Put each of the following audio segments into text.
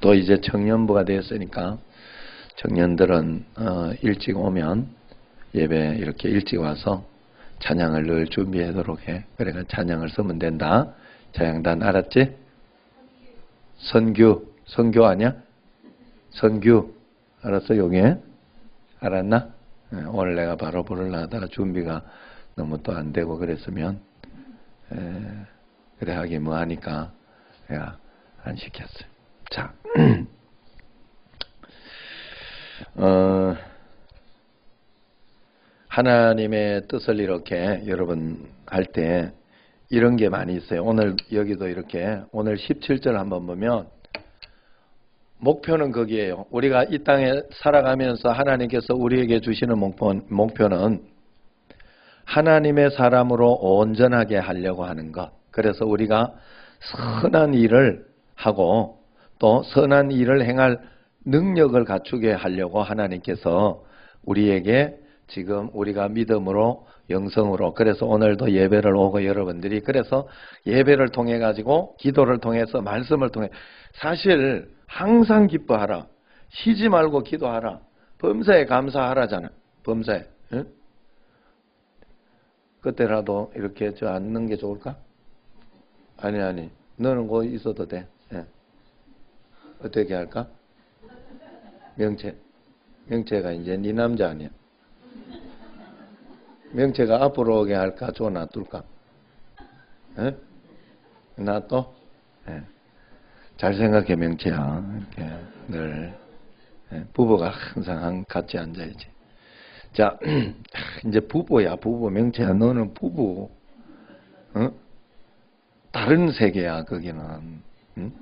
또 이제 청년부가 되었으니까 청년들은 일찍 오면 예배 이렇게 일찍 와서 찬양을 늘 준비하도록 해. 그러니까 찬양을 쓰면 된다. 자양단 알았지? 선교 아니야? 선교 알았어? 용해? 알았나? 오늘 내가 바로 부르려 하다가 준비가 너무 또 안 되고 그랬으면 그래 하기 뭐 하니까 내가 안 시켰어요. 자, 하나님의 뜻을 이렇게 여러분 할 때 이런 게 많이 있어요. 오늘 여기도 이렇게 오늘 17절 한번 보면 목표는 거기에요. 우리가 이 땅에 살아가면서 하나님께서 우리에게 주시는 목표는 하나님의 사람으로 온전하게 하려고 하는 것. 그래서 우리가 선한 일을 하고 또 선한 일을 행할 능력을 갖추게 하려고 하나님께서 우리에게 지금 우리가 믿음으로 영성으로 그래서 오늘도 예배를 오고 여러분들이 그래서 예배를 통해 가지고 기도를 통해서 말씀을 통해 사실 항상 기뻐하라. 쉬지 말고 기도하라. 범사에 감사하라잖아. 범사에. 응? 그때라도 이렇게 앉는 게 좋을까? 아니. 너는 거기 있어도 돼. 예. 어떻게 할까? 명채가 이제 네 남자 아니야. 명채가 앞으로 오게 할까? 줘 놔둘까? 예? 놔둬? 예. 잘 생각해, 명채야. 이렇게 늘 부부가 항상 같이 앉아야지. 자, 이제 부부야, 부부. 명채야, 너는 부부. 어? 다른 세계야, 거기는. 응?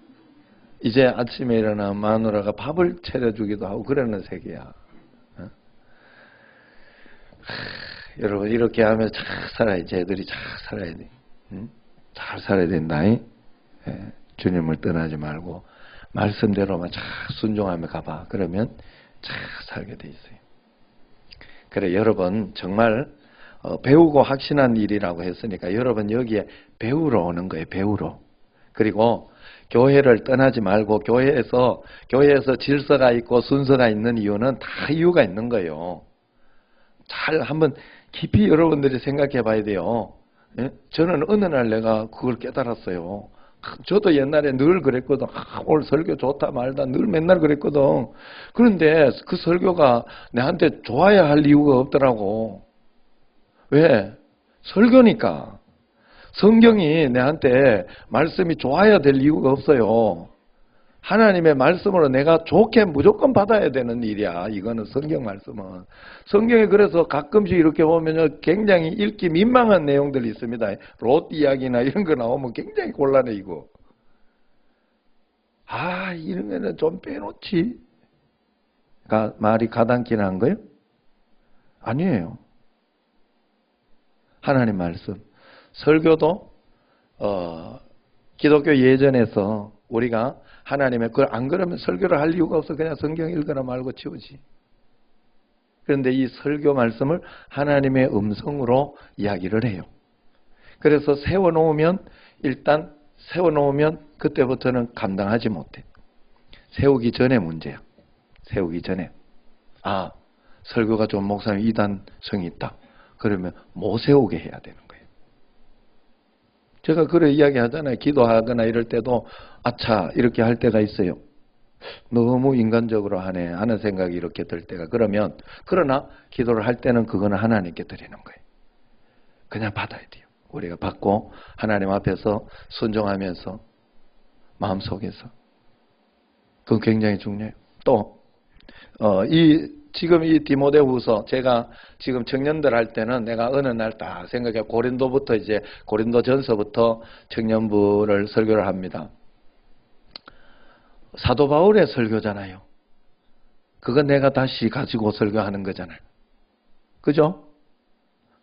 이제 아침에 일어나 마누라가 밥을 차려주기도 하고 그러는 세계야. 어? 여러분, 이렇게 하면 잘 살아야지. 애들이 잘 살아야 돼. 응? 잘 살아야 된다. 주님을 떠나지 말고 말씀대로만 잘 순종하며 가봐. 그러면 잘 살게 돼 있어요. 그래 여러분 정말 배우고 확신한 일이라고 했으니까 여러분 여기에 배우러 오는 거예요. 배우러. 그리고 교회를 떠나지 말고 교회에서 질서가 있고 순서가 있는 이유는 다 이유가 있는 거예요. 잘 한번 깊이 여러분들이 생각해 봐야 돼요. 예? 저는 어느 날 내가 그걸 깨달았어요. 저도 옛날에 늘 그랬거든. 오늘 설교 좋다 말다 늘 맨날 그랬거든. 그런데 그 설교가 내한테 좋아야 할 이유가 없더라고. 왜? 설교니까. 성경이 내한테 말씀이 좋아야 될 이유가 없어요. 하나님의 말씀으로 내가 좋게 무조건 받아야 되는 일이야. 이거는 성경 말씀은. 성경에 그래서 가끔씩 이렇게 보면 굉장히 읽기 민망한 내용들이 있습니다. 롯 이야기나 이런 거 나오면 굉장히 곤란해 이거. 이런 거는 좀 빼놓지. 말이 가당키나 한 거예요? 아니에요. 하나님 말씀. 설교도 기독교 예전에서 우리가 하나님의 안 그러면 설교를 할 이유가 없어. 그냥 성경 읽거나 말고 치우지. 그런데 이 설교 말씀을 하나님의 음성으로 이야기를 해요. 그래서 세워놓으면 그때부터는 감당하지 못해. 세우기 전에 문제야. 세우기 전에. 설교가 좀 목사님 이단성이 있다. 그러면 못 세우게 해야 되는 거예요. 제가 그래 이야기하잖아요. 기도하거나 이럴 때도 아차 이렇게 할 때가 있어요. 너무 인간적으로 하네 하는 생각이 이렇게 들 때가 그러나 기도를 할 때는 그거는 하나님께 드리는 거예요. 그냥 받아야 돼요. 우리가 받고 하나님 앞에서 순종하면서 마음속에서 그건 굉장히 중요해요. 또 지금 이 디모데후서 제가 지금 청년들 할 때는 내가 어느 날 딱 생각해 고린도전서부터 청년부를 설교를 합니다. 사도 바울의 설교잖아요. 그거 내가 다시 가지고 설교하는 거잖아요. 그죠?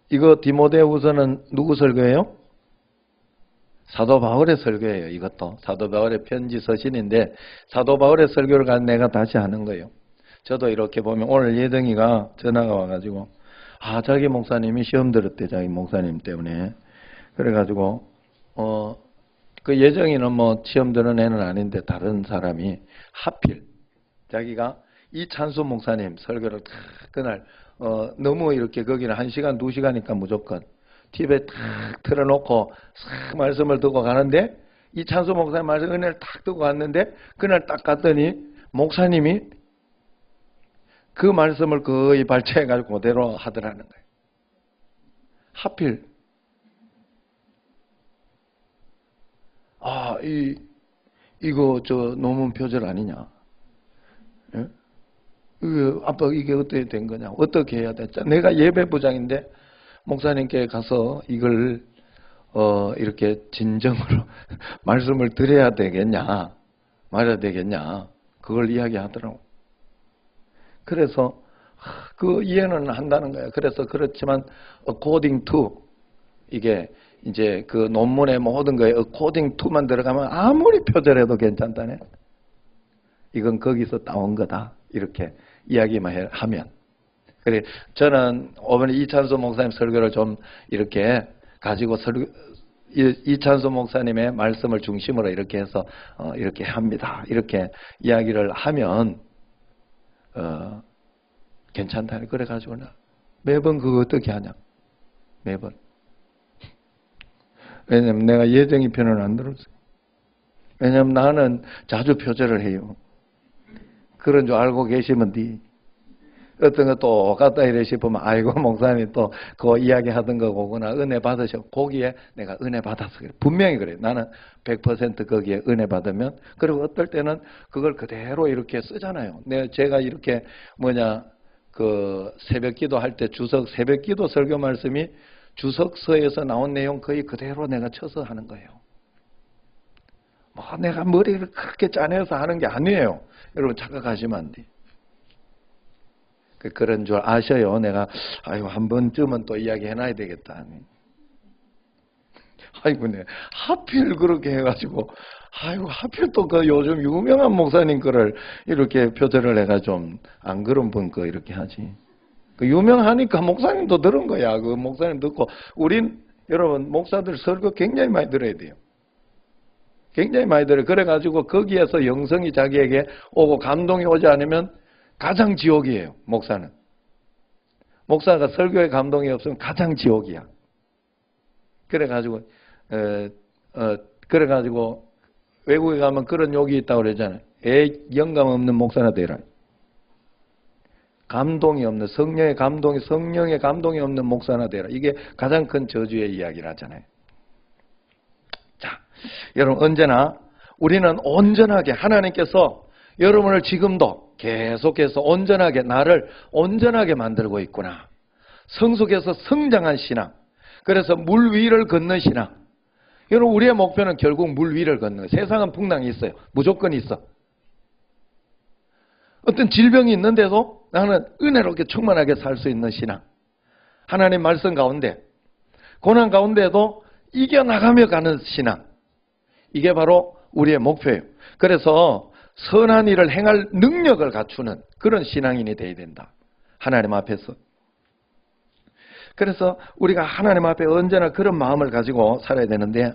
이거 디모데후서는 누구 설교예요? 사도 바울의 설교예요. 이것도 사도 바울의 편지 서신인데 사도 바울의 설교를 내가 다시 하는 거예요. 저도 이렇게 보면 오늘 예정이가 전화가 와가지고 자기 목사님이 시험 들었대. 자기 목사님 때문에. 그래가지고 그 예정이는 뭐 시험 드는 애는 아닌데 다른 사람이 하필 자기가 이 찬수 목사님 설교를 탁 그날 너무 이렇게 거기는 1시간 2시간이니까 무조건 TV에 탁 틀어놓고 싹 말씀을 듣고 가는데 이 찬수 목사님 말씀 은혜를 탁 듣고 갔는데 그날 딱 갔더니 목사님이 그 말씀을 거의 발췌해가지고 그대로 하더라는 거예요. 하필 이거 저 논문 표절 아니냐? 예? 아빠 이게 어떻게 된 거냐? 어떻게 해야 되냐? 내가 예배부장인데 목사님께 가서 이걸 이렇게 진정으로 말씀을 드려야 되겠냐? 말해야 되겠냐? 그걸 이야기하더라고. 그래서 그 이해는 한다는 거야. 그래서 그렇지만 according to 이게 이제 그 논문의 모든 거에 according to만 들어가면 아무리 표절해도 괜찮다네. 이건 거기서 따온 거다. 이렇게 이야기만 하면. 그래 저는 오늘 이찬수 목사님 설교를 좀 이렇게 가지고 이찬수 목사님의 말씀을 중심으로 이렇게 해서 이렇게 합니다. 이렇게 이야기를 하면 괜찮다. 그래가지고 나 매번 그거 어떻게 하냐. 매번. 왜냐면 내가 예정이 편을 안 들었어요. 왜냐면 나는 자주 표절을 해요. 그런 줄 알고 계시면 어떤 거 똑같다 이래 싶으면 아이고 목사님 또 그 이야기 하던 거구나 은혜 받으셔. 거기에 내가 은혜 받았어. 분명히 그래요. 나는 100% 거기에 은혜 받으면 그리고 어떨 때는 그걸 그대로 이렇게 쓰잖아요. 제가 이렇게 그 새벽기도 할 때 새벽기도 설교 말씀이 주석서에서 나온 내용 거의 그대로 내가 쳐서 하는 거예요. 뭐 내가 머리를 그렇게 짜내서 하는 게 아니에요. 여러분 착각하시면 안 돼. 그런 줄 아셔요. 내가 아이고 한 번쯤은 또 이야기 해놔야 되겠다. 아이고 네 하필 그렇게 해가지고 아이고 하필 또 그 요즘 유명한 목사님 거를 이렇게 표절을 해가 좀 안 그런 분 거 이렇게 하지. 그 유명하니까 목사님도 들은 거야. 그 목사님 듣고 여러분 목사들 설교 굉장히 많이 들어야 돼요. 굉장히 많이 들어요. 그래가지고 거기에서 영성이 자기에게 오고 감동이 오지 않으면 가장 지옥이에요. 목사는. 목사가 설교에 감동이 없으면 가장 지옥이야. 그래가지고 외국에 가면 그런 욕이 있다고 그러잖아요. 영감 없는 목사나 되라. 감동이 없는 성령의 감동이 없는 목사나 되라. 이게 가장 큰 저주의 이야기를 하잖아요. 자, 여러분 언제나 우리는 온전하게 하나님께서 여러분을 지금도 계속해서 나를 온전하게 만들고 있구나. 성숙해서 성장한 신앙. 그래서 물 위를 걷는 신앙. 여러분 우리의 목표는 결국 물 위를 걷는 거예요. 세상은 풍랑이 있어요. 무조건 있어. 어떤 질병이 있는데도 나는 은혜롭게 충만하게 살 수 있는 신앙. 하나님 말씀 가운데 고난 가운데도 이겨나가며 가는 신앙. 이게 바로 우리의 목표예요. 그래서 선한 일을 행할 능력을 갖추는 그런 신앙인이 되어야 된다. 하나님 앞에서. 그래서 우리가 하나님 앞에 언제나 그런 마음을 가지고 살아야 되는데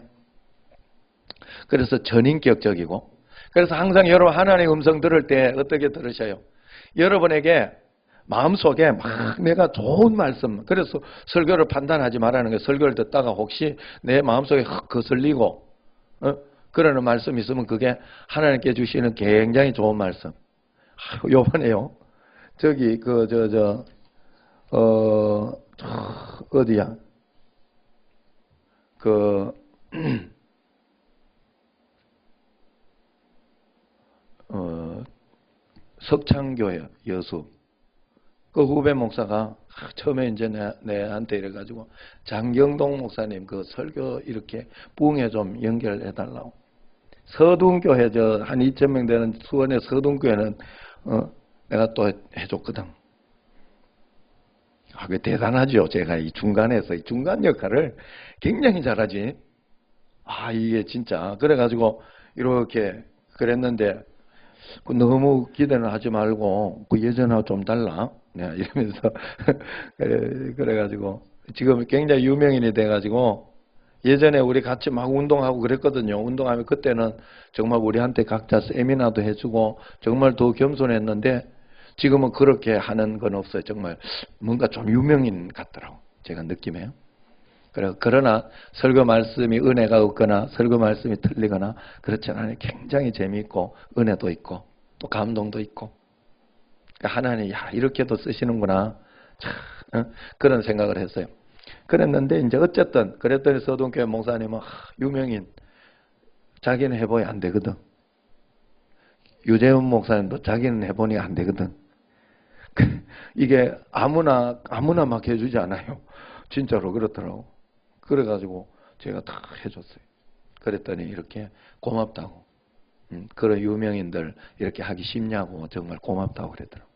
그래서 전인격적이고 그래서 항상 여러분 하나님의 음성 들을 때 어떻게 들으셔요? 여러분에게 마음속에 막 내가 좋은 말씀 그래서 설교를 판단하지 말라는 거예요. 설교를 듣다가 혹시 내 마음속에 흑 거슬리고 그러는 말씀 있으면 그게 하나님께 주시는 굉장히 좋은 말씀. 요번에요. 저기 어디야? 석창교회 여수 그 후배 목사가 처음에 이제 내한테 이래가지고 장경동 목사님 그 설교 이렇게 부흥에 좀 연결해 달라고. 서둔교회 한 2,000명 되는 수원의 서둔교회는 내가 또 해줬거든. 그게 대단하죠. 제가 이 중간에서 이 중간 역할을 굉장히 잘하지. 이게 진짜 그래가지고 이렇게 그랬는데 너무 기대는 하지 말고 그 예전하고 좀 달라. 이러면서 그래가지고 지금 굉장히 유명인이 돼가지고 예전에 우리 같이 막 운동하고 그랬거든요. 운동하면 그때는 정말 우리한테 각자 세미나도 해주고 정말 더 겸손했는데 지금은 그렇게 하는 건 없어요. 정말 뭔가 좀 유명인 같더라고. 제가 느낌에요. 그러나 설교 말씀이 은혜가 없거나 설교 말씀이 틀리거나 그렇지 않아요. 굉장히 재미있고 은혜도 있고 또 감동도 있고 하나님 이렇게도 쓰시는구나. 참, 그런 생각을 했어요. 그랬는데 이제 어쨌든 그랬더니 서동교회 목사님은 유명인 자기는 해보야 안 되거든. 유재훈 목사님도 자기는 해보니 안 되거든. 이게 아무나 막 해주지 않아요. 진짜로 그렇더라고. 그래가지고 제가 다 해줬어요. 그랬더니 이렇게 고맙다고. 그런 유명인들 이렇게 하기 쉽냐고 정말 고맙다고 그랬더라고.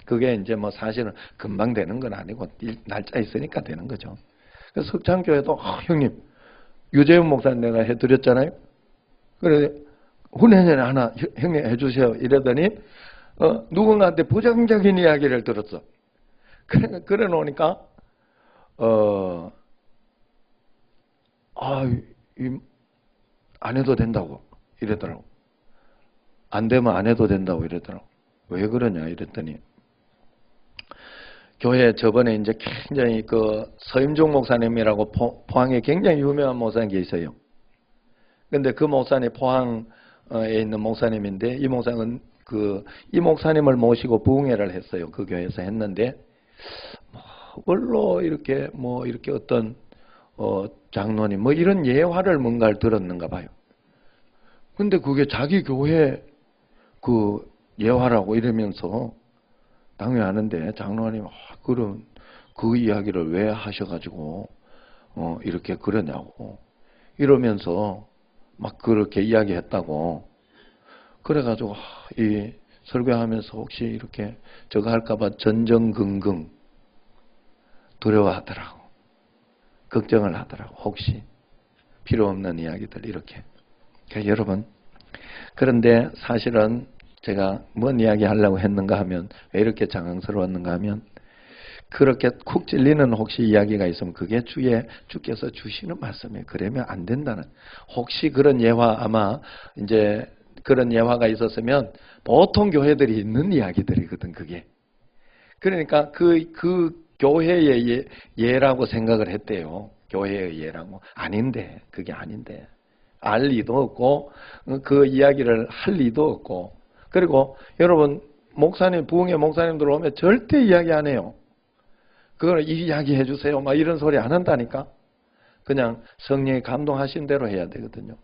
그게 이제 뭐 사실은 금방 되는 건 아니고 날짜 있으니까 되는 거죠. 그래서 석창교회도 형님 유재훈 목사님 내가 해드렸잖아요. 그래 후내년에 하나 형님 해주세요. 이러더니 누군가한테 부정적인 이야기를 들었어. 그래 놓으니까 안 해도 된다고 이러더라고. 안 되면 안 해도 된다고 이러더라고. 왜 그러냐 이랬더니 교회 저번에 이제 굉장히 그 서임종 목사님이라고 포항에 굉장히 유명한 목사님 계세요. 근데 그 목사님 포항에 있는 목사님인데 이 목사님은 이 목사님을 모시고 부흥회를 했어요. 그 교회에서 했는데 뭘로 이렇게 이렇게 어떤 장로님 이런 예화를 뭔가를 들었는가 봐요. 근데 그게 자기 교회 그 예화라고 이러면서 당연히 아는데 장로님 그런 그 이야기를 왜 하셔가지고 이렇게 그러냐고 이러면서 막 그렇게 이야기했다고. 그래가지고 이 설교하면서 혹시 이렇게 저거 할까봐 전전긍긍 두려워하더라고. 걱정을 하더라고. 혹시 필요 없는 이야기들 이렇게. 그러니까 여러분 그런데 사실은 제가 뭔 이야기 하려고 했는가 하면 왜 이렇게 장황스러웠는가 하면 그렇게 쿡 찔리는 혹시 이야기가 있으면 그게 주께서 주시는 말씀이에요. 그러면 안 된다는. 혹시 그런 예화 아마 이제 그런 예화가 있었으면 보통 교회들이 있는 이야기들이거든 그게. 그러니까 그 교회의 예라고 생각을 했대요. 교회의 예라고. 아닌데 그게 아닌데. 알 리도 없고 그 이야기를 할 리도 없고 그리고 여러분 목사님 부흥회 목사님들 오면 절대 이야기 안 해요. 그걸 이야기해 주세요. 막 이런 소리 안 한다니까. 그냥 성령이 감동하신 대로 해야 되거든요.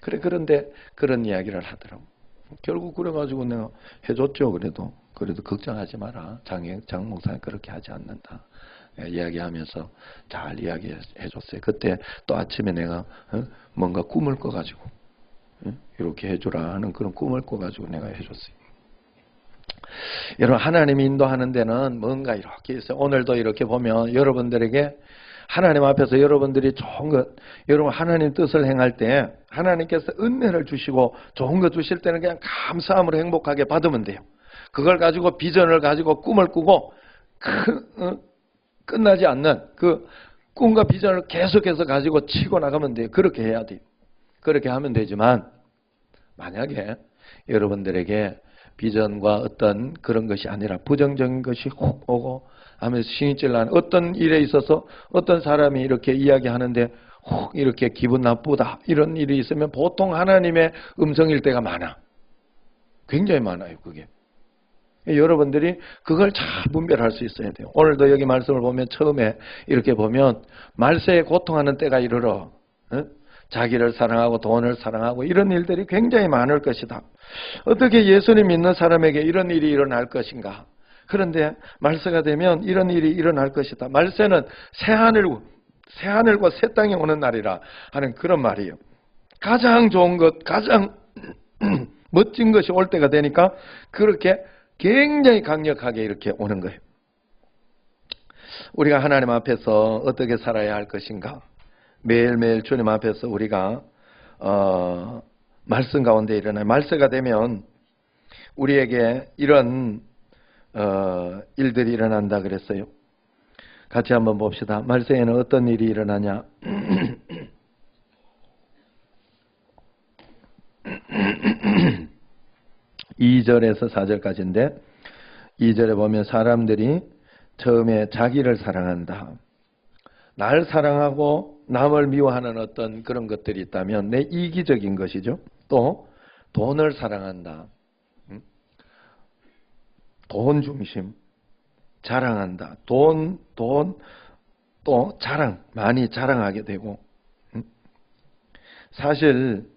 그런데 그런 이야기를 하더라고. 결국 그래가지고 내가 해줬죠. 그래도 걱정하지 마라. 장 목사님 그렇게 하지 않는다. 이야기하면서 잘 이야기해 줬어요. 그때 또 아침에 내가 뭔가 꿈을 꿔가지고 이렇게 해주라 하는 그런 꿈을 꿔가지고 내가 해줬어요. 여러분 하나님이 인도하는 데는 뭔가 이렇게 있어요. 오늘도 이렇게 보면 여러분들에게 하나님 앞에서 여러분들이 좋은 것, 여러분 하나님 뜻을 행할 때 하나님께서 은혜를 주시고 좋은 것 주실 때는 그냥 감사함으로 행복하게 받으면 돼요. 그걸 가지고 비전을 가지고 꿈을 꾸고 끝나지 않는 그 꿈과 비전을 계속해서 가지고 치고 나가면 돼요. 그렇게 해야 돼요. 그렇게 하면 되지만 만약에 여러분들에게 비전과 어떤 그런 것이 아니라 부정적인 것이 훅 오고 하면서 신경질 나는 어떤 일에 있어서 어떤 사람이 이렇게 이야기하는데 훅 이렇게 기분 나쁘다 이런 일이 있으면 보통 하나님의 음성일 때가 많아. 굉장히 많아요 그게. 여러분들이 그걸 잘 분별할 수 있어야 돼요. 오늘도 여기 말씀을 보면 처음에 이렇게 보면 말세에 고통하는 때가 이르러 자기를 사랑하고 돈을 사랑하고 이런 일들이 굉장히 많을 것이다. 어떻게 예수님 믿는 사람에게 이런 일이 일어날 것인가? 그런데 말세가 되면 이런 일이 일어날 것이다. 말세는 새하늘과 새 땅이 오는 날이라 하는 그런 말이에요. 가장 좋은 것, 가장 멋진 것이 올 때가 되니까 그렇게 굉장히 강력하게 이렇게 오는 거예요. 우리가 하나님 앞에서 어떻게 살아야 할 것인가? 매일매일 주님 앞에서 우리가 말씀 가운데 일어나요. 말세가 되면 우리에게 이런 일들이 일어난다 그랬어요. 같이 한번 봅시다. 말세에는 어떤 일이 일어나냐? 2절에서 4절까지인데 2절에 보면 사람들이 처음에 자기를 사랑한다. 날 사랑하고 남을 미워하는 어떤 그런 것들이 있다면 내 이기적인 것이죠. 또 돈을 사랑한다. 돈 중심. 자랑한다. 돈, 또 자랑, 많이 자랑하게 되고. 사실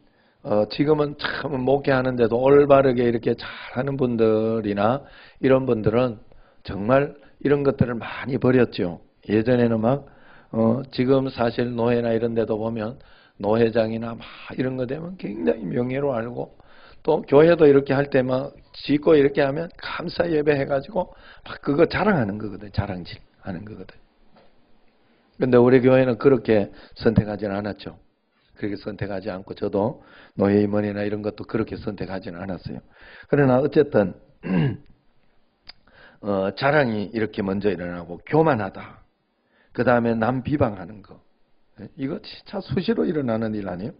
지금은 참 목회하는데도 올바르게 이렇게 잘하는 분들이나 이런 분들은 정말 이런 것들을 많이 버렸죠. 예전에는 막 지금 사실 노회나 이런 데도 보면 노회장이나 막 이런 거 되면 굉장히 명예로 알고 또 교회도 이렇게 할 때 막 짓고 이렇게 하면 감사 예배 해가지고 막 그거 자랑하는 거거든. 자랑질 하는 거거든. 근데 우리 교회는 그렇게 선택하지는 않았죠. 그렇게 선택하지 않고 저도 노예 임원이나 이런 것도 그렇게 선택하지는 않았어요. 그러나 어쨌든 자랑이 이렇게 먼저 일어나고 교만하다. 그 다음에 남 비방하는 거. 이거 진짜 수시로 일어나는 일 아니에요?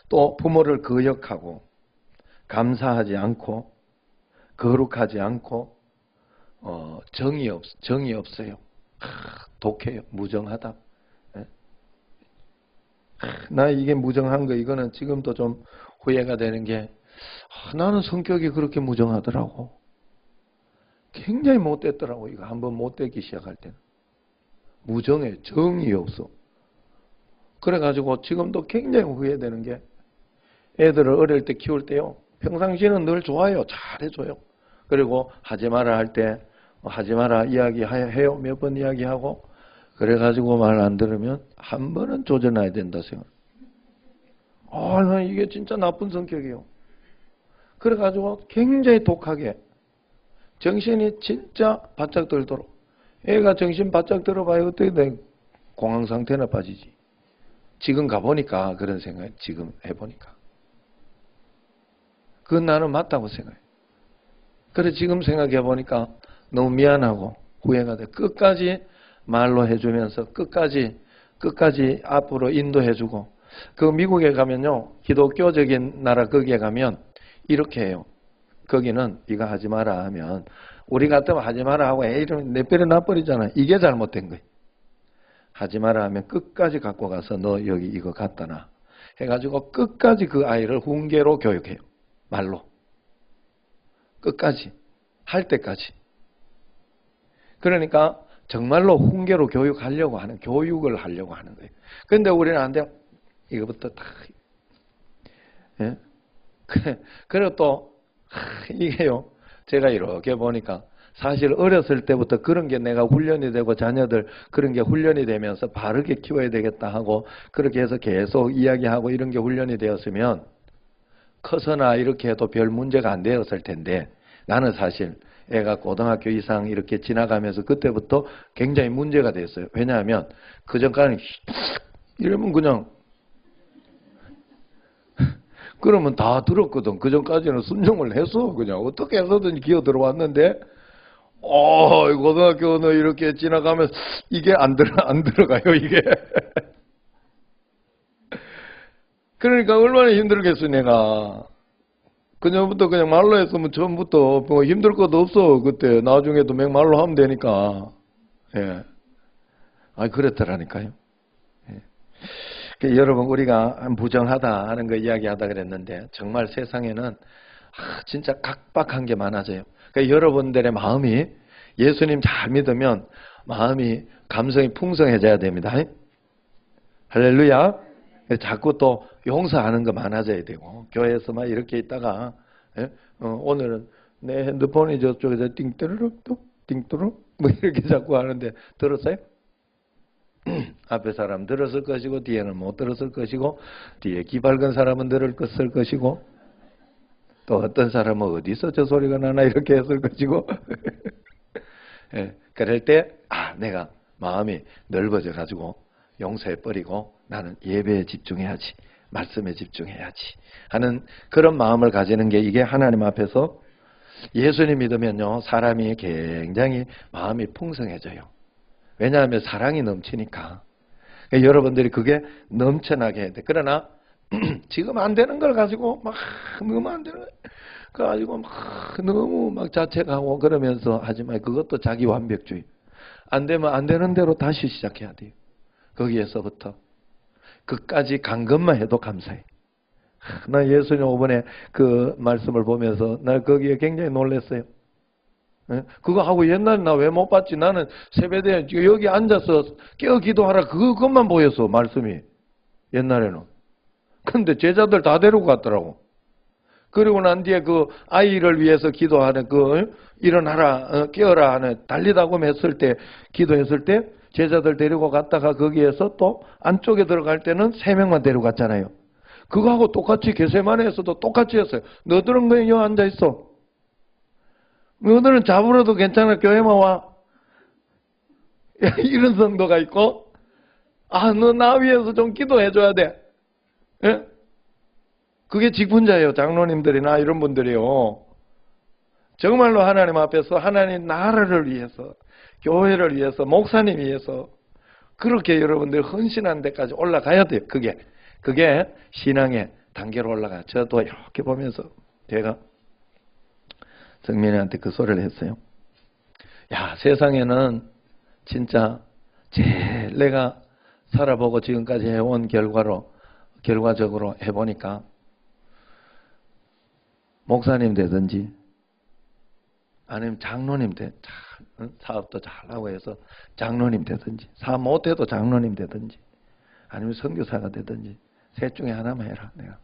또 부모를 거역하고 감사하지 않고 거룩하지 않고 정이 없어요. 독해요. 무정하다. 나 이게 무정한 거 이거는 지금도 좀 후회가 되는 게 나는 성격이 그렇게 무정하더라고. 굉장히 못됐더라고. 이거 한번 못되기 시작할 때는. 무정해. 정이 없어. 그래가지고 지금도 굉장히 후회되는 게 애들을 어릴 때 키울 때요. 평상시에는 늘 좋아요. 잘해줘요. 그리고 하지 마라 할 때 하지 마라 이야기해요. 몇 번 이야기하고 그래가지고 말 안 들으면 한 번은 조져놔야 된다 생각. 난 이게 진짜 나쁜 성격이에요. 그래가지고 굉장히 독하게 정신이 진짜 바짝 들도록 애가 정신 바짝 들어봐야 어떻게 돼? 공황 상태나 빠지지. 지금 가보니까 그런 생각, 지금 해보니까. 그건 나는 맞다고 생각해. 그래 지금 생각해보니까 너무 미안하고 후회가 돼. 끝까지 말로 해주면서 끝까지 앞으로 인도해주고 그 미국에 가면요. 기독교적인 나라 거기에 가면 이렇게 해요. 거기는 이거 하지 마라 하면 우리 같으면 하지 마라 하고 이러면 내 뼈를 놔버리잖아. 이게 잘못된 거예요. 하지 마라 하면 끝까지 갖고 가서 너 여기 이거 갖다 놔. 해가지고 끝까지 그 아이를 훈계로 교육해요. 말로. 끝까지. 할 때까지. 그러니까 정말로 훈계로 교육을 하려고 하는 거예요. 그런데 우리는 안 돼요. 이거부터 다. 예? 그리고 또 이게요. 제가 이렇게 보니까 사실 어렸을 때부터 그런 게 내가 훈련이 되고 자녀들 그런 게 훈련이 되면서 바르게 키워야 되겠다 하고 그렇게 해서 계속 이야기하고 이런 게 훈련이 되었으면 커서나 이렇게 해도 별 문제가 안 되었을 텐데 나는 사실 애가 고등학교 이상 이렇게 지나가면서 그때부터 굉장히 문제가 됐어요. 왜냐하면 그전까지는 이러면 그냥 그러면 다 들었거든. 그전까지는 순종을 했어. 그냥 어떻게 해서든 기어 들어왔는데 고등학교는 이렇게 지나가면서 이게 안 들어가요, 이게. 그러니까 얼마나 힘들겠어, 내가. 그전부터 그냥 말로 했으면 처음부터 뭐 힘들 것도 없어. 그때 나중에도 맥말로 하면 되니까. 예. 그랬더라니까요. 예. 여러분 우리가 부정하다 하는 거 이야기하다 그랬는데 정말 세상에는 진짜 각박한 게 많아져요. 그러니까 여러분들의 마음이 예수님 잘 믿으면 마음이 감성이 풍성해져야 됩니다. 할렐루야. 자꾸 또 용서하는 거 많아져야 되고 교회에서 막 이렇게 있다가 오늘은 내 핸드폰이 저쪽에서 띵뚜루룩 띵뚜루룩 뭐 이렇게 자꾸 하는데 들었어요? 앞에 사람 들었을 것이고 뒤에는 못 들었을 것이고 뒤에 귀 밝은 사람은 들을 것이고 또 어떤 사람은 어디서 저 소리가 나나 이렇게 했을 것이고 그럴 때 내가 마음이 넓어져 가지고 용서해버리고 나는 예배에 집중해야지 말씀에 집중해야지 하는 그런 마음을 가지는 게 이게 하나님 앞에서 예수님 믿으면요 사람이 굉장히 마음이 풍성해져요. 왜냐하면 사랑이 넘치니까. 그러니까 여러분들이 그게 넘쳐나게 해야 돼. 그러나 지금 안 되는 걸 가지고 막 너무 안 되는 걸 가지고 막 너무 막 자책하고 그러면서 하지 마. 그것도 자기 완벽주의. 안 되면 안 되는 대로 다시 시작해야 돼요. 거기에서부터 그까지 간 것만 해도 감사해. 나 예수님 이번에 그 말씀을 보면서 나 거기에 굉장히 놀랐어요. 그거 하고 옛날에 나 왜 못 봤지? 나는 세배대 여기 앉아서 깨어 기도하라 그것만 보였어 말씀이 옛날에는. 근데 제자들 다 데리고 갔더라고. 그리고 난 뒤에 그 아이를 위해서 기도하는 그 일어나라 깨어라 하는 달리다고 했을 때 기도했을 때 제자들 데리고 갔다가 거기에서 또 안쪽에 들어갈 때는 3명만 데리고 갔잖아요. 그거하고 똑같이 게세마네에서도 똑같이 했어요. 너들은 그냥 여기 앉아 있어. 너들은 잡으러도 괜찮아. 교회만 와. 이런 성도가 있고, 너 나 위해서 좀 기도해 줘야 돼. 예? 그게 직분자예요. 장로님들이나 이런 분들이요. 정말로 하나님 앞에서 하나님 나라를 위해서, 교회를 위해서, 목사님 위해서 그렇게 여러분들 헌신한 데까지 올라가야 돼요. 그게 신앙의 단계로 올라가요. 저도 이렇게 보면서 제가 성민이한테 그 소리를 했어요. 야, 세상에는 진짜 제일 내가 살아보고 지금까지 해온 결과적으로 해보니까 목사님 되든지 아니면 장로님 사업도 잘하고 해서 장로님 되든지 사업 못해도 장로님 되든지 아니면 선교사가 되든지 셋 중에 하나만 해라 내가.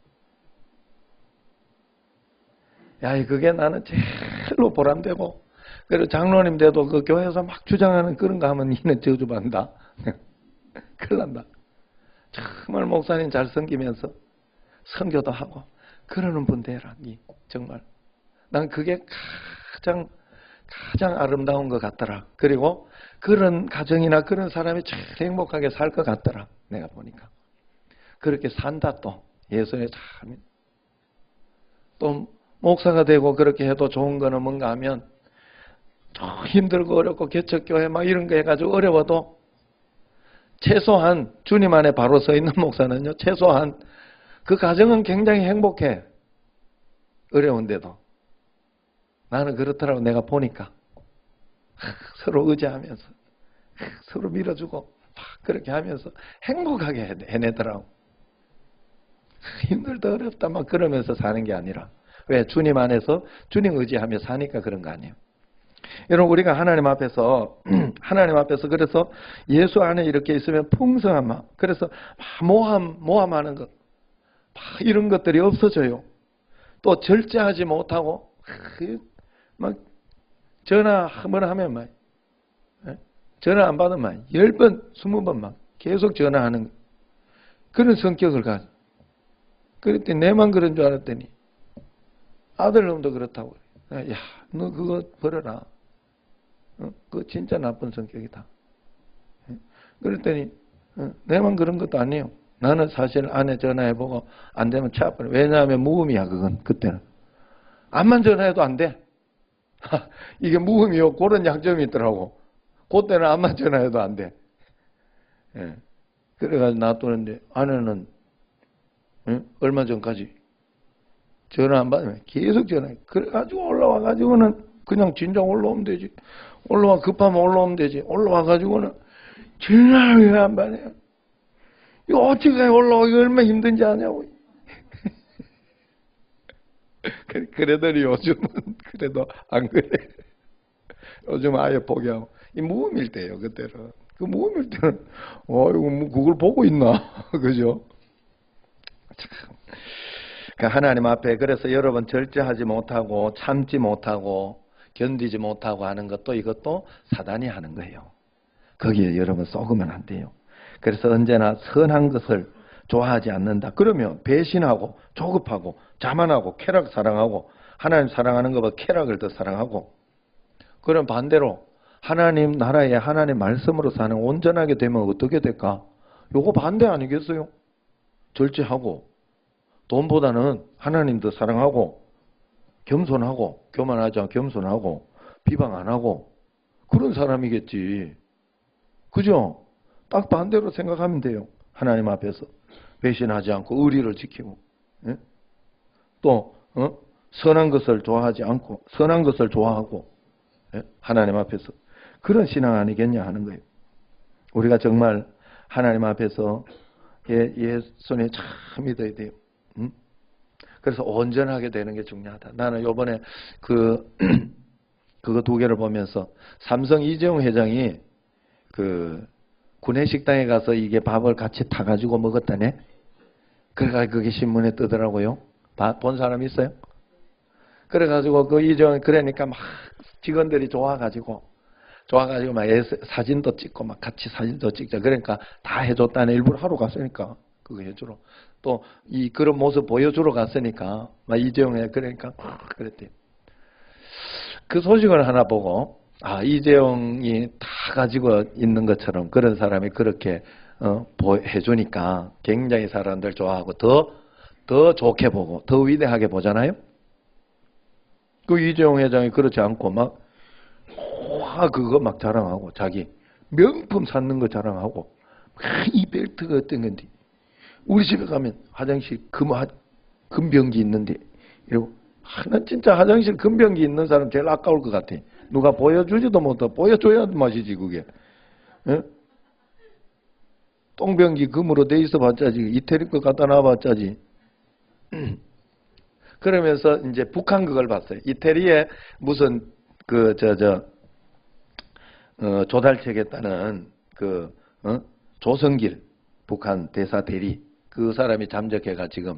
야, 그게 나는 제일로 보람되고 그리고 장로님 돼도 그 교회에서 막 주장하는 그런 거 하면 니는 저주받는다. 큰일 난다. 정말 목사님 잘 섬기면서 선교도 하고 그러는 분 되라. 니 정말 난 그게 가장 아름다운 것 같더라. 그리고 그런 가정이나 그런 사람이 참 행복하게 살 것 같더라. 내가 보니까 그렇게 산다. 또 예수의 참 또 목사가 되고 그렇게 해도 좋은 거는 뭔가 하면 힘들고 어렵고 개척교회 막 이런 거 해가지고 어려워도 최소한 주님 안에 바로 서 있는 목사는요, 최소한 그 가정은 굉장히 행복해. 어려운데도. 나는 그렇더라고. 내가 보니까 서로 의지하면서 서로 밀어주고 막 그렇게 하면서 행복하게 해내더라고. 힘들다 어렵다 막 그러면서 사는 게 아니라 왜? 주님 안에서 주님 의지하며 사니까 그런 거 아니에요. 여러분 우리가 하나님 앞에서 그래서 예수 안에 이렇게 있으면 풍성한 마음, 그래서 모함하는 것 이런 것들이 없어져요. 또 절제하지 못하고 막 전화 한번 하면 막 전화 안 받으면 막 10번 20번 막 계속 전화하는 그런 성격을 가져. 그랬더니 내만 그런 줄 알았더니 아들놈도 그렇다고 그래. 야, 너 그거 버려라. 그거 진짜 나쁜 성격이다. 그랬더니 내만 그런 것도 아니에요. 나는 사실 아내 전화해보고 안 되면 차버려. 왜냐하면 무음이야 그건. 그때는 암만 전화해도 안 돼. 이게 무음이요. 그런 약점이 있더라고. 그때는 암만 전화해도 안 돼. 예. 그래가지고 놔두는데 아내는 얼마 전까지 전화 안 받으면 계속 전화해. 그래가지고 올라와가지고는 그냥 진작 올라오면 되지. 급하면 올라오면 되지. 올라와가지고는 전화를 왜 안 받아요? 이거 어떻게 올라오기 얼마나 힘든지 아냐고. 그래더니 요즘은 그래도 안 그래. 요즘 아예 포기하고. 이 무음일 때예요, 그때는. 그 무음일 때는, 이거 뭐 그걸 보고 있나. 그죠? 참. 그러니까 하나님 앞에 그래서 여러분 절제하지 못하고 참지 못하고 견디지 못하고 하는 것도 이것도 사단이 하는 거예요. 거기에 여러분 속으면 안 돼요. 그래서 언제나 선한 것을 좋아하지 않는다. 그러면 배신하고 조급하고 자만하고 쾌락 사랑하고 하나님 사랑하는 것보다 쾌락을 더 사랑하고 그럼 반대로 하나님 나라에 하나님 말씀으로 사는 온전하게 되면 어떻게 될까? 요거 반대 아니겠어요? 절제하고 돈보다는 하나님 더 사랑하고 겸손하고 교만하지 않고 겸손하고 비방 안 하고 그런 사람이겠지. 그죠? 딱 반대로 생각하면 돼요. 하나님 앞에서 배신하지 않고 의리를 지키고, 예? 또 선한 것을 좋아하지 않고 선한 것을 좋아하고, 예? 하나님 앞에서 그런 신앙 아니겠냐 하는 거예요. 우리가 정말 하나님 앞에서 예수님 참 믿어야 돼요. 그래서 온전하게 되는 게 중요하다. 나는 요번에 그거 두 개를 보면서 삼성 이재용 회장이 그 구내식당에 가서 이게 밥을 같이 타가지고 먹었다네. 그러니까 그게 신문에 뜨더라고요. 본 사람 있어요? 그래가지고 그 이재용 그러니까 막 직원들이 좋아가지고 막 사진도 찍고 막 같이 사진도 찍자. 그러니까 다 해줬다네. 일부러 하러 갔으니까 그거 해주러. 또 그런 모습 보여주러 갔으니까 막 이재용에 그러니까 그랬대요. 그 소식을 하나 보고 이재용이 다 가지고 있는 것처럼 그런 사람이 그렇게 해주니까 굉장히 사람들 좋아하고 더 좋게 보고 더 위대하게 보잖아요. 그 이재용 회장이 그렇지 않고 막 그거 막 자랑하고 자기 명품 샀는 거 자랑하고 이 벨트가 어떤 건데 우리 집에 가면 화장실 금변기 있는데 이러고 난 진짜 화장실 금변기 있는 사람 제일 아까울 것 같아. 누가 보여주지도 못하고 보여줘야 맛이지 그게. 예? 똥변기 금으로 돼 있어 봤자지. 이태리 거 갖다 놔봤자지. 그러면서 이제 북한 그걸 봤어요. 이태리에 무슨 조달책에 따른 조성길 북한 대사 대리 그 사람이 잠적해가 지금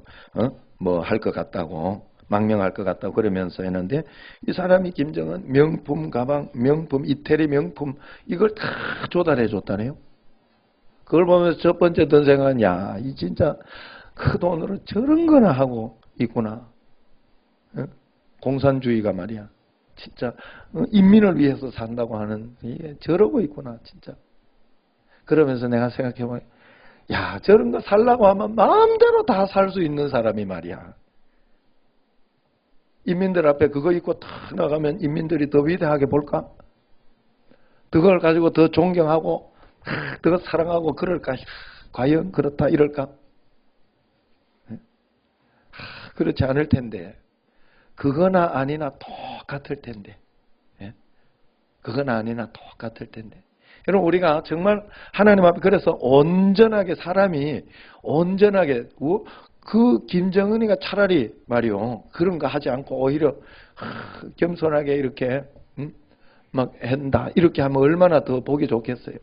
뭐 할 것 같다고 망명할 것 같다고 그러면서 했는데 이 사람이 김정은 명품 가방, 명품 이태리 명품 이걸 다 조달해 줬다네요. 그걸 보면서 첫 번째 든 생각은 이 진짜 그 돈으로 저런 거나 하고 있구나. 공산주의가 말이야. 진짜 인민을 위해서 산다고 하는 이게 저러고 있구나 진짜. 그러면서 내가 생각해보면 저런 거 살라고 하면 마음대로 다 살 수 있는 사람이 말이야. 인민들 앞에 그거 입고 탁 나가면 인민들이 더 위대하게 볼까? 그걸 가지고 더 존경하고 더 사랑하고 그럴까? 과연 그렇다 이럴까? 그렇지 않을 텐데 그거나 아니나 똑같을 텐데 그거나 아니나 똑같을 텐데 여러분 우리가 정말 하나님 앞에 그래서 온전하게 사람이 온전하게 그 김정은이가 차라리 말이요 그런 거 하지 않고 오히려 겸손하게 이렇게 막 한다 이렇게 하면 얼마나 더 보기 좋겠어요.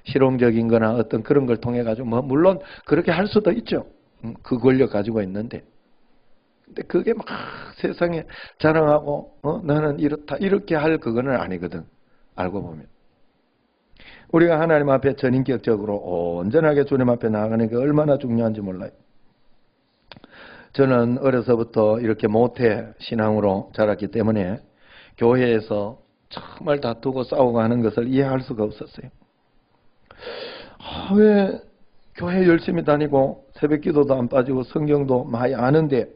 실용적인 거나 어떤 그런 걸 통해 가지고 뭐 물론 그렇게 할 수도 있죠. 그 권력 가지고 있는데 근데 그게 막 세상에 자랑하고 나는 이렇다 이렇게 할 그거는 아니거든. 알고 보면 우리가 하나님 앞에 전인격적으로 온전하게 주님 앞에 나아가는 게 얼마나 중요한지 몰라요. 저는 어려서부터 이렇게 모태 신앙으로 자랐기 때문에 교회에서 정말 다투고 싸우고 하는 것을 이해할 수가 없었어요. 왜 교회 열심히 다니고 새벽기도도 안 빠지고 성경도 많이 아는데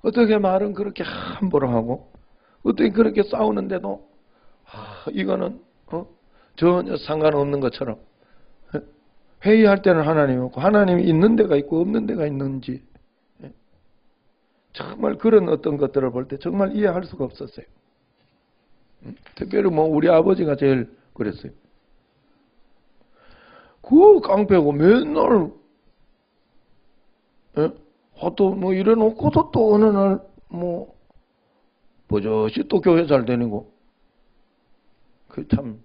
어떻게 말은 그렇게 함부로 하고 어떻게 그렇게 싸우는데도 이거는 전혀 상관없는 것처럼 회의할 때는 하나님이 없고 하나님이 있는 데가 있고 없는 데가 있는지 정말 그런 어떤 것들을 볼 때 정말 이해할 수가 없었어요. 특별히 우리 아버지가 제일 그랬어요. 그 깡패고 맨날 또 이래놓고도 또 어느 날 버젓이 또 교회 잘 다니고 그 참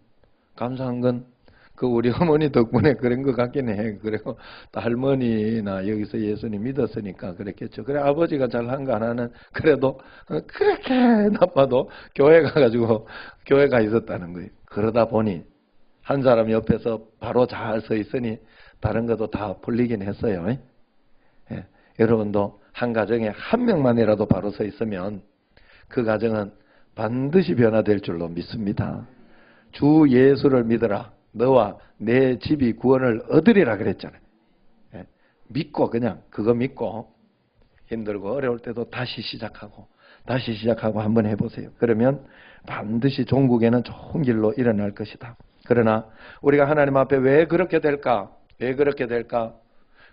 감사한 건 그 우리 어머니 덕분에 그런 것 같긴 해. 그리고 또 할머니나 여기서 예수님 믿었으니까 그랬겠죠. 그래 아버지가 잘한 거 하나는 그래도 그렇게 나빠도 교회 가가지고 교회가 있었다는 거예요. 그러다 보니 한 사람 옆에서 바로 잘 서 있으니 다른 것도 다 풀리긴 했어요. 예. 여러분도 한 가정에 한 명만이라도 바로 서 있으면 그 가정은 반드시 변화될 줄로 믿습니다. 주 예수를 믿어라. 너와 내 집이 구원을 얻으리라 그랬잖아요. 예. 믿고 그냥 그거 믿고 힘들고 어려울 때도 다시 시작하고 한번 해보세요. 그러면 반드시 종국에는 좋은 길로 일어날 것이다. 그러나 우리가 하나님 앞에 왜 그렇게 될까? 왜 그렇게 될까?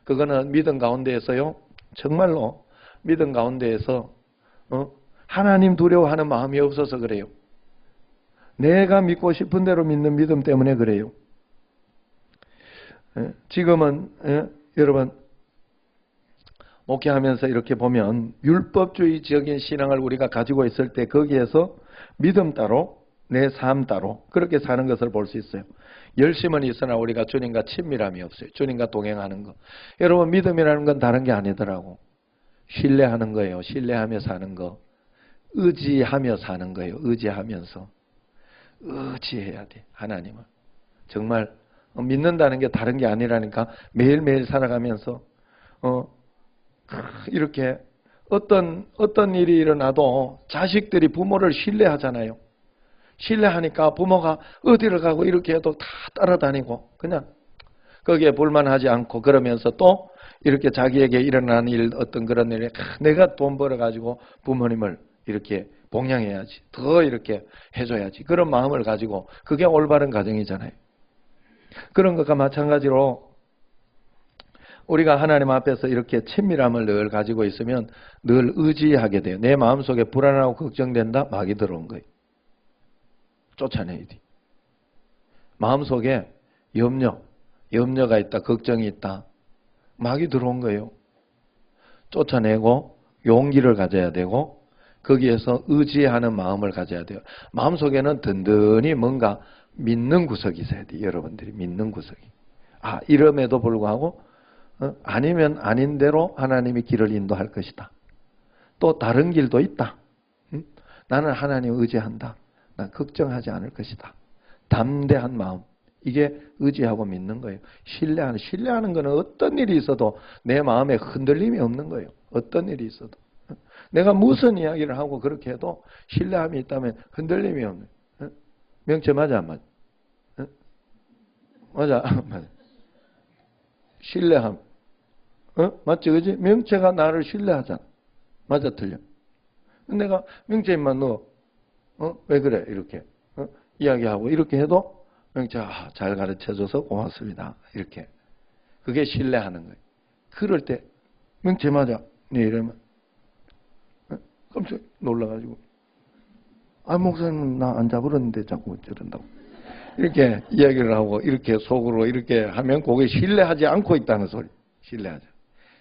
그거는 믿음 가운데에서요. 정말로 믿음 가운데에서 하나님 두려워하는 마음이 없어서 그래요. 내가 믿고 싶은 대로 믿는 믿음 때문에 그래요. 지금은 여러분 목회하면서 이렇게 보면 율법주의적인 신앙을 우리가 가지고 있을 때 거기에서 믿음 따로 내 삶 따로 그렇게 사는 것을 볼 수 있어요. 열심은 있으나 우리가 주님과 친밀함이 없어요. 주님과 동행하는 거. 여러분 믿음이라는 건 다른 게 아니더라고. 신뢰하는 거예요. 신뢰하며 사는 거. 의지하며 사는 거예요. 의지하면서. 의지해야 돼. 하나님을. 정말 믿는다는 게 다른 게 아니라니까 매일매일 살아가면서 이렇게 어떤 일이 일어나도 자식들이 부모를 신뢰하잖아요. 신뢰하니까 부모가 어디를 가고 이렇게 해도 다 따라다니고 그냥 거기에 불만하지 않고 그러면서 또 이렇게 자기에게 일어나는 일 어떤 그런 일에 내가 돈 벌어가지고 부모님을 이렇게 봉양해야지 더 이렇게 해줘야지 그런 마음을 가지고 그게 올바른 가정이잖아요. 그런 것과 마찬가지로 우리가 하나님 앞에서 이렇게 친밀함을 늘 가지고 있으면 늘 의지하게 돼요. 내 마음속에 불안하고 걱정된다? 마귀 들어온 거예요. 쫓아내야 돼. 마음속에 염려가 있다, 걱정이 있다. 마귀 들어온 거예요. 쫓아내고 용기를 가져야 되고 거기에서 의지하는 마음을 가져야 돼요. 마음속에는 든든히 뭔가 믿는 구석이 있어야 돼요. 여러분들이 믿는 구석이. 이름에도 불구하고 아니면 아닌 대로 하나님이 길을 인도할 것이다. 또 다른 길도 있다. 나는 하나님 의지한다. 난 걱정하지 않을 것이다. 담대한 마음. 이게 의지하고 믿는 거예요. 신뢰하는 거는 어떤 일이 있어도 내 마음에 흔들림이 없는 거예요. 어떤 일이 있어도. 내가 무슨 이야기를 하고 그렇게 해도 신뢰함이 있다면 흔들림이 없는 거예요. 명체 맞아 안 맞아? 맞아. 맞아. 신뢰함. 맞지 그지? 명체가 나를 신뢰하잖아. 맞아 틀려? 내가 명체만 너 왜 그래 이렇게 이야기하고 이렇게 해도 명체가 잘 가르쳐줘서 고맙습니다. 이렇게 그게 신뢰하는 거예요. 그럴 때 명체 맞아. 네 이러면 깜짝 놀라가지고 목사님 나 안 잡으렸는데 자꾸 저런다고 이렇게 이야기를 하고 이렇게 속으로 이렇게 하면 그게 신뢰하지 않고 있다는 소리.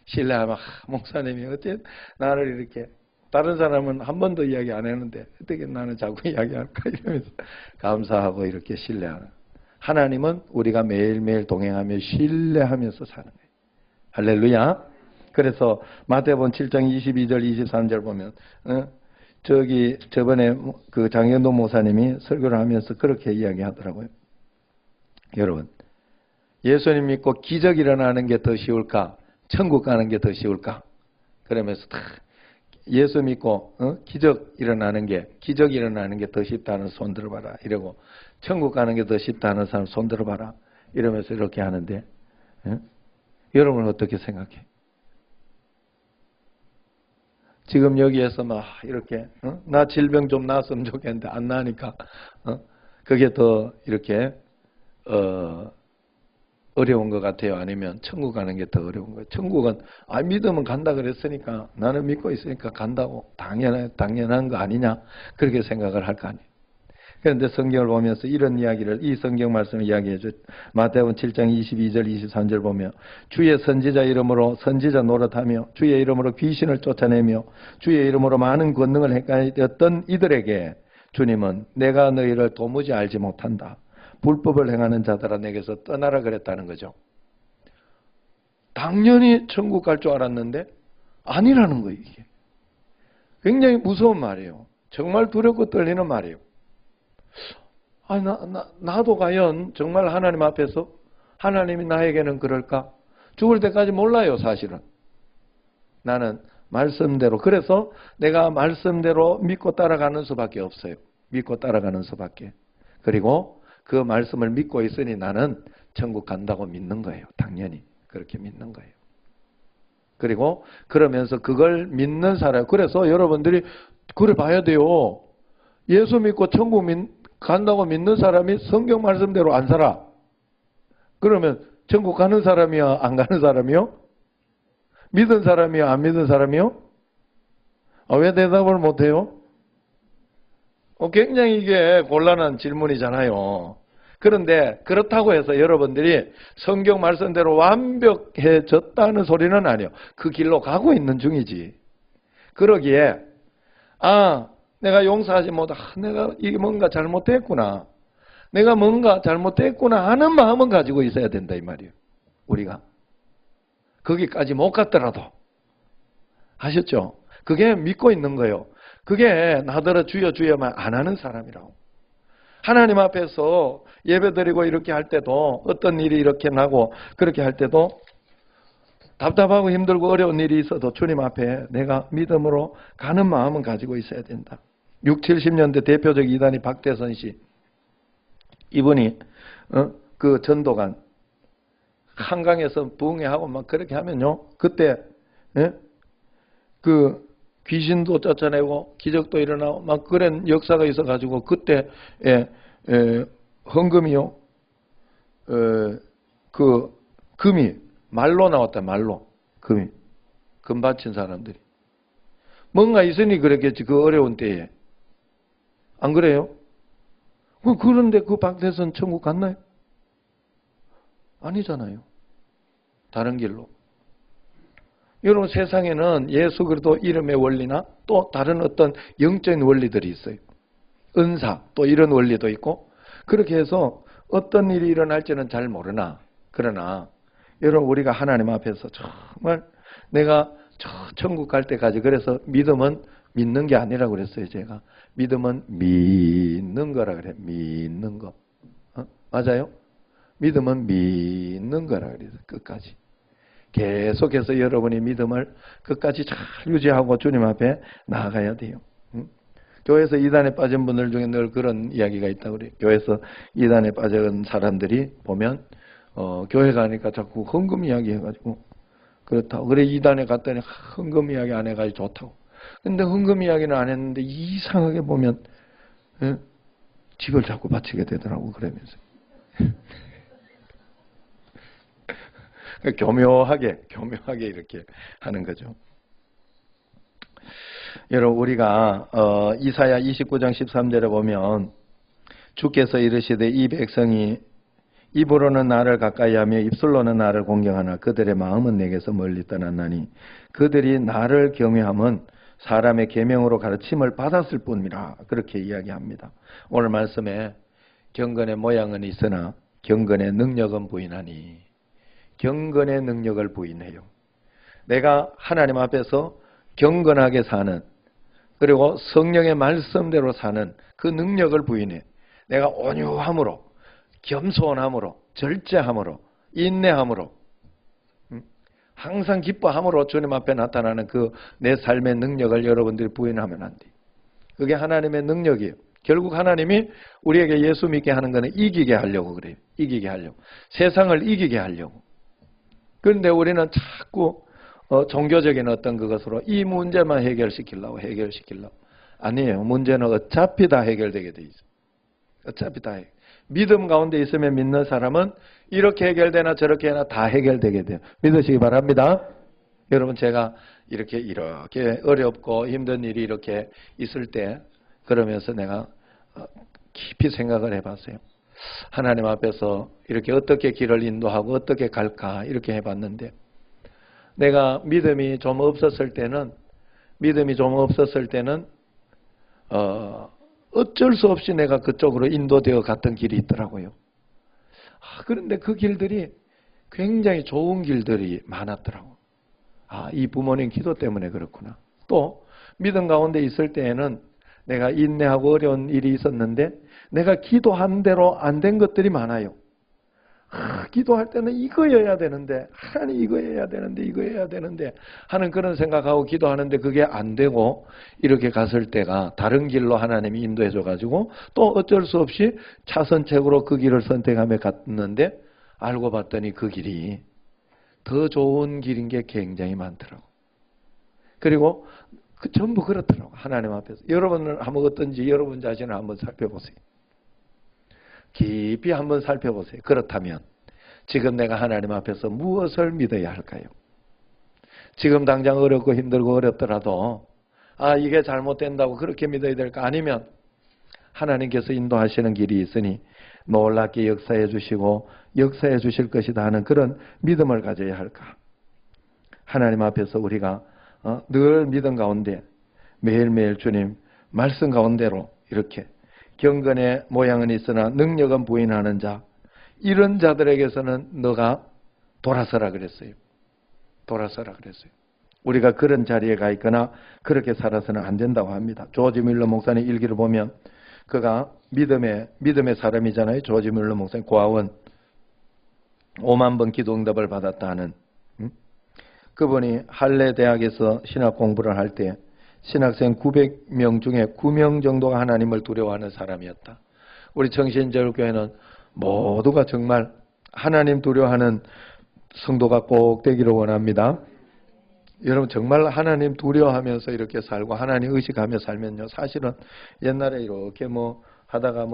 신뢰하면 목사님이 어째 나를 이렇게 다른 사람은 한 번도 이야기 안 했는데 어떻게 나는 자꾸 이야기할까 이러면서 감사하고 이렇게 신뢰하는. 하나님은 우리가 매일매일 동행하며 신뢰하면서 사는 거예요. 할렐루야. 그래서 마태복음 7장 22절 23절 보면 저번에 그 장현동 목사님이 설교를 하면서 그렇게 이야기하더라고요. 여러분 예수님 믿고 기적 일어나는 게 더 쉬울까? 천국 가는 게 더 쉬울까? 그러면서 예수 믿고 기적 일어나는 게 더 쉽다는 손 들어봐라. 이러고 천국 가는 게 더 쉽다는 사람 손 들어봐라. 이러면서 이렇게 하는데 여러분은 어떻게 생각해? 지금 여기에서 막 이렇게 나 질병 좀 나았으면 좋겠는데 안 나으니까 그게 더 이렇게 어려운 것 같아요. 아니면 천국 가는 게 더 어려운 거예요. 천국은 믿으면 간다 그랬으니까 나는 믿고 있으니까 간다고 당연한 거 아니냐 그렇게 생각을 할 거 아니에요. 그런데 성경을 보면서 이런 이야기를 이 성경 말씀을 이야기해 줘. 마태복음 7장 22절 23절 보면 주의 선지자 이름으로 선지자 노릇하며 주의 이름으로 귀신을 쫓아내며 주의 이름으로 많은 권능을 행하였던 이들에게 주님은 내가 너희를 도무지 알지 못한다. 불법을 행하는 자들아 내게서 떠나라 그랬다는 거죠. 당연히 천국 갈 줄 알았는데 아니라는 거예요. 이게 굉장히 무서운 말이에요. 정말 두렵고 떨리는 말이에요. 나도 과연 정말 하나님 앞에서 하나님이 나에게는 그럴까? 죽을 때까지 몰라요, 사실은. 나는 말씀대로. 그래서 내가 말씀대로 믿고 따라가는 수밖에 없어요. 믿고 따라가는 수밖에. 그리고 그 말씀을 믿고 있으니 나는 천국 간다고 믿는 거예요. 당연히. 그렇게 믿는 거예요. 그리고 그러면서 그걸 믿는 사람. 그래서 여러분들이 그래 봐야 돼요. 예수 믿고 천국 간다고 믿는 사람이 성경 말씀대로 안 살아. 그러면 천국 가는 사람이야, 안 가는 사람이요? 믿은 사람이야, 안 믿은 사람이요? 왜 대답을 못해요? 굉장히 이게 곤란한 질문이잖아요. 그런데 그렇다고 해서 여러분들이 성경 말씀대로 완벽해졌다는 소리는 아니에요. 그 길로 가고 있는 중이지. 그러기에 내가 용서하지 못하, 내가 이게 뭔가 잘못했구나. 내가 뭔가 잘못했구나 하는 마음은 가지고 있어야 된다 이 말이에요. 우리가. 거기까지 못 갔더라도. 아셨죠? 그게 믿고 있는 거예요. 그게 나더러 주여 주여만 안 하는 사람이라고. 하나님 앞에서 예배드리고 이렇게 할 때도 어떤 일이 이렇게 나고 그렇게 할 때도 답답하고 힘들고 어려운 일이 있어도 주님 앞에 내가 믿음으로 가는 마음은 가지고 있어야 된다. 60, 70년대 대표적 이단이 박대선 씨. 이분이 그 전도관 한강에서 부흥회하고 막 그렇게 하면요. 그때 그 귀신도 쫓아내고 기적도 일어나고 막 그런 역사가 있어가지고 그때 헌금이요. 그 금이 말로 나왔다. 말로 금이 금 바친 사람들이 뭔가 있으니 그랬겠지. 그 어려운 때에 안 그래요? 그런데 그 박대선 천국 갔나요? 아니잖아요. 다른 길로. 여러분 세상에는 예수 그리스도 이름의 원리나 또 다른 어떤 영적인 원리들이 있어요. 은사 또 이런 원리도 있고 그렇게 해서 어떤 일이 일어날지는 잘 모르나 그러나 여러분 우리가 하나님 앞에서 정말 내가 천국 갈 때까지 그래서 믿음은 믿는 게 아니라고 그랬어요. 제가 믿음은 믿는 거라 그래요. 믿는 거. 맞아요? 믿음은 믿는 거라 그래요. 끝까지. 계속해서 여러분이 믿음을 끝까지 잘 유지하고 주님 앞에 나아가야 돼요. 교회에서 이단에 빠진 분들 중에 늘 그런 이야기가 있다고 그래요. 교회에서 이단에 빠진 사람들이 보면 교회 가니까 자꾸 헌금 이야기 해가지고 그렇다고. 그래 이단에 갔더니 헌금 이야기 안 해가지고 좋다고. 근데 헌금 이야기는 안 했는데 이상하게 보면 집을 자꾸 바치게 되더라고 그러면서. 교묘하게 이렇게 하는 거죠. 여러분 우리가 이사야 29장 13절에 보면 주께서 이르시되 이 백성이 입으로는 나를 가까이하며 입술로는 나를 공경하나 그들의 마음은 내게서 멀리 떠났나니 그들이 나를 경외함은 사람의 계명으로 가르침을 받았을 뿐이라 그렇게 이야기합니다. 오늘 말씀에 경건의 모양은 있으나 경건의 능력은 부인하니 경건의 능력을 부인해요. 내가 하나님 앞에서 경건하게 사는 그리고 성령의 말씀대로 사는 그 능력을 부인해. 내가 온유함으로 겸손함으로 절제함으로 인내함으로 항상 기뻐함으로 주님 앞에 나타나는 그 내 삶의 능력을 여러분들이 부인하면 안 돼. 그게 하나님의 능력이에요. 결국 하나님이 우리에게 예수 믿게 하는 것은 이기게 하려고 그래요. 이기게 하려고. 세상을 이기게 하려고. 그런데 우리는 자꾸 종교적인 어떤 그것으로 이 문제만 해결시키려고. 아니에요. 문제는 어차피 다 해결되게 돼 있어요. 어차피 다 해결. 믿음 가운데 있으면 믿는 사람은 이렇게 해결되나 저렇게 해나 다 해결되게 돼요. 믿으시기 바랍니다. 여러분 제가 이렇게 어렵고 힘든 일이 이렇게 있을 때 그러면서 내가 깊이 생각을 해봤어요. 하나님 앞에서 이렇게 어떻게 길을 인도하고 어떻게 갈까 이렇게 해봤는데 내가 믿음이 좀 없었을 때는 어쩔 수 없이 내가 그쪽으로 인도되어 갔던 길이 있더라고요. 그런데 그 길들이 굉장히 좋은 길들이 많았더라고. 이 부모님 기도 때문에 그렇구나. 또 믿음 가운데 있을 때에는 내가 인내하고 어려운 일이 있었는데 내가 기도한 대로 안 된 것들이 많아요. 기도할 때는 이거여야 되는데 하나님 이거 해야 되는데 하는 그런 생각하고 기도하는데 그게 안 되고 이렇게 갔을 때가 다른 길로 하나님이 인도해 줘가지고 또 어쩔 수 없이 차선책으로 그 길을 선택하며 갔는데 알고 봤더니 그 길이 더 좋은 길인 게 굉장히 많더라고. 그리고 전부 그렇더라고. 하나님 앞에서. 여러분은 한번 어떤지 여러분 자신을 한번 살펴보세요. 깊이 한번 살펴보세요. 그렇다면 지금 내가 하나님 앞에서 무엇을 믿어야 할까요? 지금 당장 어렵고 힘들고 어렵더라도 이게 잘못된다고 그렇게 믿어야 될까? 아니면 하나님께서 인도하시는 길이 있으니 놀랍게 역사해 주시고 역사해 주실 것이다 하는 그런 믿음을 가져야 할까? 하나님 앞에서 우리가 늘 믿음 가운데 매일매일 주님 말씀 가운데로 이렇게 경건의 모양은 있으나 능력은 부인하는 자, 이런 자들에게서는 너가 돌아서라 그랬어요. 돌아서라 그랬어요. 우리가 그런 자리에 가 있거나 그렇게 살아서는 안 된다고 합니다. 조지 밀러 목사님 일기를 보면 그가 믿음의 사람이잖아요. 조지 밀러 목사님 고아원 5만 번 기도 응답을 받았다 하는 그분이 할레 대학에서 신학 공부를 할 때 신학생 900명 중에 9명 정도가 하나님을 두려워하는 사람이었다. 우리 정신제일교회는 모두가 정말 하나님 두려워하는 성도가 꼭 되기를 원합니다. 여러분 정말 하나님 두려워하면서 이렇게 살고 하나님 의식하며 살면요. 사실은 옛날에 이렇게 하다가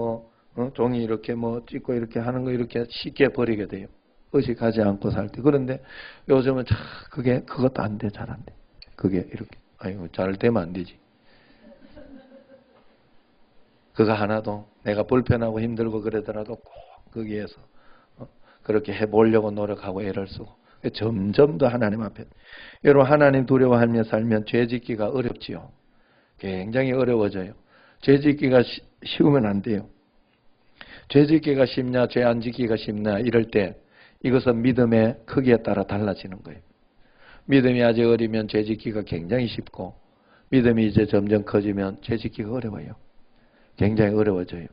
종이 이렇게 찍고 이렇게 하는 거 이렇게 쉽게 버리게 돼요. 의식하지 않고 살 때. 그런데 요즘은 그것도 안 돼. 잘 안 돼. 그게 이렇게. 잘 되면 안 되지. 그거 하나도 내가 불편하고 힘들고 그러더라도 꼭 거기에서 그렇게 해보려고 노력하고 애를 쓰고 점점 더 하나님 앞에 여러분 하나님 두려워하며 살면 죄 짓기가 어렵지요. 굉장히 어려워져요. 죄 짓기가 쉬우면 안 돼요. 죄 짓기가 쉽냐 죄 안 짓기가 쉽냐 이럴 때 이것은 믿음의 크기에 따라 달라지는 거예요. 믿음이 아직 어리면 죄 짓기가 굉장히 쉽고 믿음이 이제 점점 커지면 죄 짓기가 어려워요. 굉장히 어려워져요.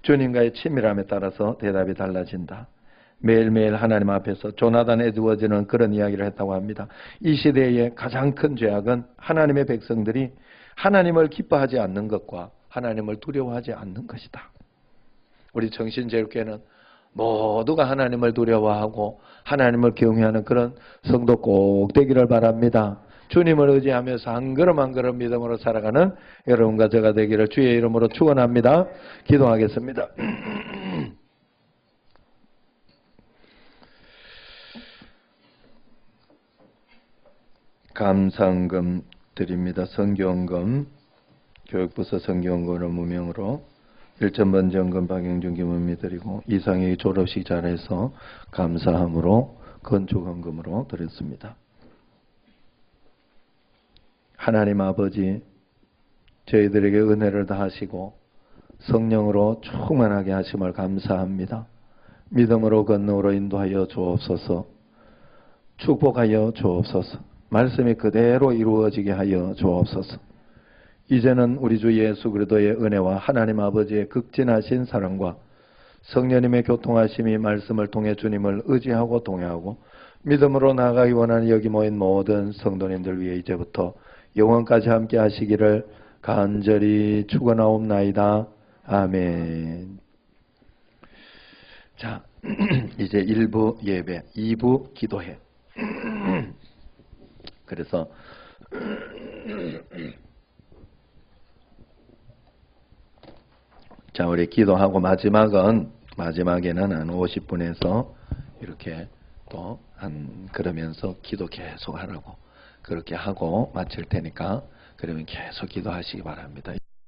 주님과의 친밀함에 따라서 대답이 달라진다. 매일매일 하나님 앞에서 조나단 에드워즈는 그런 이야기를 했다고 합니다. 이 시대의 가장 큰 죄악은 하나님의 백성들이 하나님을 기뻐하지 않는 것과 하나님을 두려워하지 않는 것이다. 우리 정신제일교회는 모두가 하나님을 두려워하고 하나님을 경외하는 그런 성도 꼭 되기를 바랍니다. 주님을 의지하면서 한 걸음 한 걸음 믿음으로 살아가는 여러분과 제가 되기를 주의 이름으로 축원합니다. 기도하겠습니다. 감사헌금 드립니다. 성교헌금 교육부서 성교헌금으로 무명으로 1,000번지헌금 박영준 김은미 드리고 이상의 졸업식 자리에서 감사함으로 건축헌금으로 드렸습니다. 하나님 아버지 저희들에게 은혜를 다하시고 성령으로 충만하게 하심을 감사합니다. 믿음으로 건너로 인도하여 주옵소서. 축복하여 주옵소서. 말씀이 그대로 이루어지게 하여 주옵소서. 이제는 우리 주 예수 그리스도의 은혜와 하나님 아버지의 극진하신 사랑과 성령님의 교통하심이 말씀을 통해 주님을 의지하고 동행하고 믿음으로 나아가기 원하는 여기 모인 모든 성도님들 위해 이제부터 영원까지 함께 하시기를 간절히 축원하옵나이다. 아멘. 자, 이제 1부 예배, 2부 기도회. 그래서 자, 우리 기도하고 마지막에는 한 50분에서 이렇게 또 그러면서 기도 계속 하라고 그렇게 하고 마칠 테니까 그러면 계속 기도하시기 바랍니다.